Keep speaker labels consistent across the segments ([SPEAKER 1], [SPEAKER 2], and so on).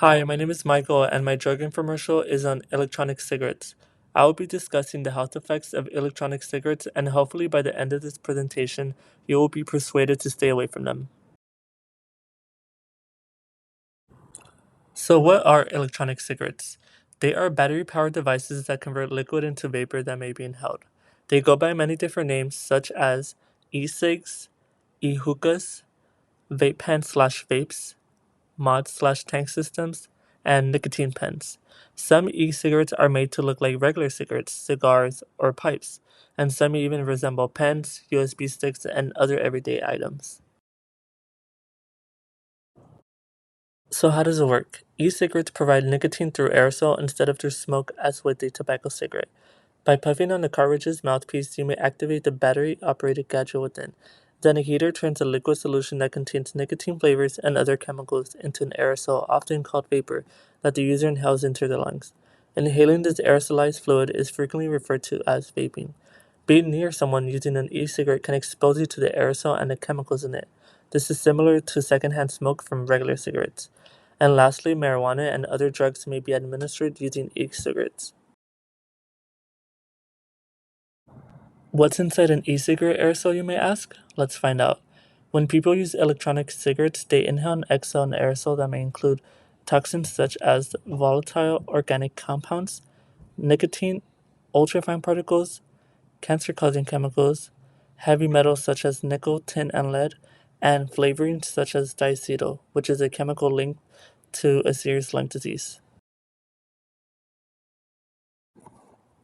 [SPEAKER 1] Hi, my name is Michael, and my drug infomercial is on electronic cigarettes. I will be discussing the health effects of electronic cigarettes, and hopefully, by the end of this presentation, you will be persuaded to stay away from them. So, what are electronic cigarettes? They are battery powered devices that convert liquid into vapor that may be inhaled. They go by many different names, such as e cigs, e hookahs, vape pens slash vapes, mod/tank systems, and nicotine pens. Some e-cigarettes are made to look like regular cigarettes, cigars, or pipes, and some even resemble pens, USB sticks, and other everyday items. So how does it work? E-cigarettes provide nicotine through aerosol instead of through smoke as with a tobacco cigarette. By puffing on the cartridge's mouthpiece, you may activate the battery-operated gadget within. Then a heater turns a liquid solution that contains nicotine flavors and other chemicals into an aerosol, often called vapor, that the user inhales into their lungs. Inhaling this aerosolized fluid is frequently referred to as vaping. Being near someone using an e-cigarette can expose you to the aerosol and the chemicals in it. This is similar to secondhand smoke from regular cigarettes. And lastly, marijuana and other drugs may be administered using e-cigarettes. What's inside an e-cigarette aerosol, you may ask? Let's find out. When people use electronic cigarettes, they inhale and exhale an aerosol that may include toxins such as volatile organic compounds, nicotine, ultrafine particles, cancer-causing chemicals, heavy metals such as nickel, tin, and lead, and flavorings such as diacetyl, which is a chemical linked to a serious lung disease.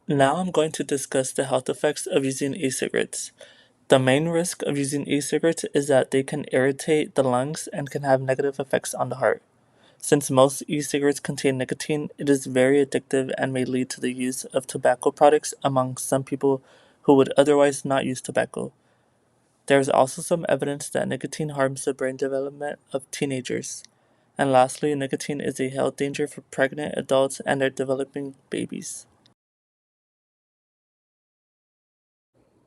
[SPEAKER 1] Now I'm going to discuss the health effects of using e-cigarettes. The main risk of using e-cigarettes is that they can irritate the lungs and can have negative effects on the heart. Since most e-cigarettes contain nicotine, it is very addictive and may lead to the use of tobacco products among some people who would otherwise not use tobacco. There is also some evidence that nicotine harms the brain development of teenagers. And lastly, nicotine is a health danger for pregnant adults and their developing babies.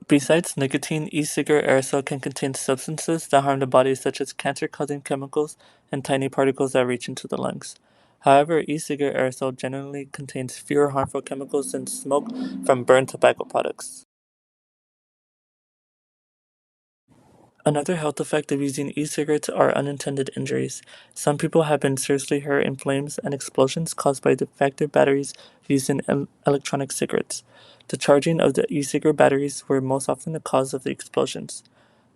[SPEAKER 1] Besides nicotine, e-cigarette aerosol can contain substances that harm the body such as cancer-causing chemicals and tiny particles that reach into the lungs. However, e-cigarette aerosol generally contains fewer harmful chemicals than smoke from burned tobacco products. Another health effect of using e-cigarettes are unintended injuries. Some people have been seriously hurt in flames and explosions caused by defective batteries used in electronic cigarettes. The charging of the e-cigarette batteries were most often the cause of the explosions.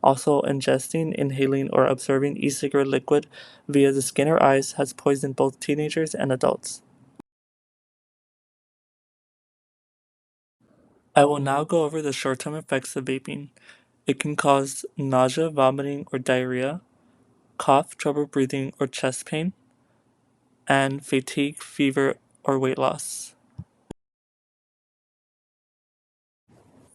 [SPEAKER 1] Also, ingesting, inhaling, or absorbing e-cigarette liquid via the skin or eyes has poisoned both teenagers and adults. I will now go over the short-term effects of vaping. It can cause nausea, vomiting, or diarrhea, cough, trouble breathing, or chest pain, and fatigue, fever, or weight loss.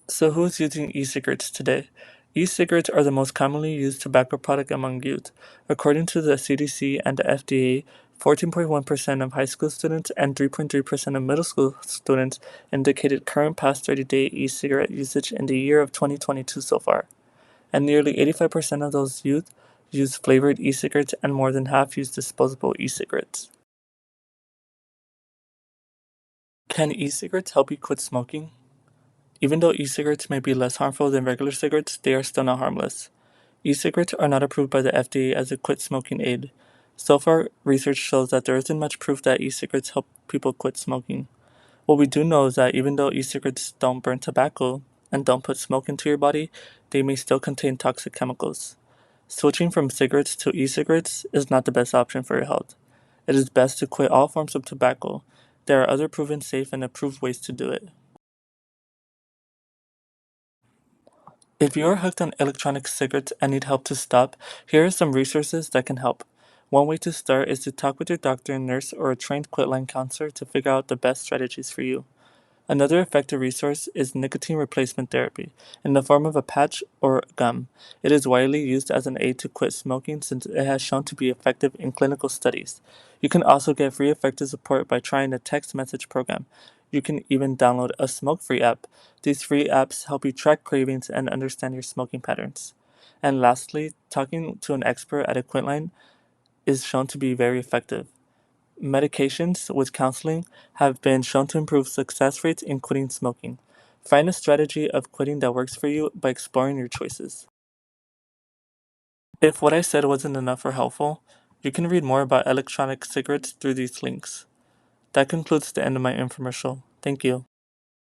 [SPEAKER 1] So, who's using e cigarettes today? E cigarettes are the most commonly used tobacco product among youth. According to the CDC and the FDA, 14.1% of high school students and 3.3% of middle school students indicated current past 30-day e cigarette usage in the year of 2022 so far. And nearly 85% of those youth use flavored e cigarettes, and more than half use disposable e cigarettes. Can e cigarettes help you quit smoking? Even though e-cigarettes may be less harmful than regular cigarettes, they are still not harmless. E-cigarettes are not approved by the FDA as a quit smoking aid. So far, research shows that there isn't much proof that e-cigarettes help people quit smoking. What we do know is that even though e-cigarettes don't burn tobacco and don't put smoke into your body, they may still contain toxic chemicals. Switching from cigarettes to e-cigarettes is not the best option for your health. It is best to quit all forms of tobacco. There are other proven safe and approved ways to do it. If you are hooked on electronic cigarettes and need help to stop, here are some resources that can help. One way to start is to talk with your doctor and nurse or a trained quitline counselor to figure out the best strategies for you. Another effective resource is nicotine replacement therapy, in the form of a patch or gum. It is widely used as an aid to quit smoking since it has shown to be effective in clinical studies. You can also get free effective support by trying a text message program. You can even download a smoke free app. These free apps help you track cravings and understand your smoking patterns. And lastly, talking to an expert at a quitline is shown to be very effective. Medications with counseling have been shown to improve success rates in quitting smoking. Find a strategy of quitting that works for you by exploring your choices. If what I said wasn't enough or helpful, you can read more about electronic cigarettes through these links. That concludes the end of my infomercial. Thank you.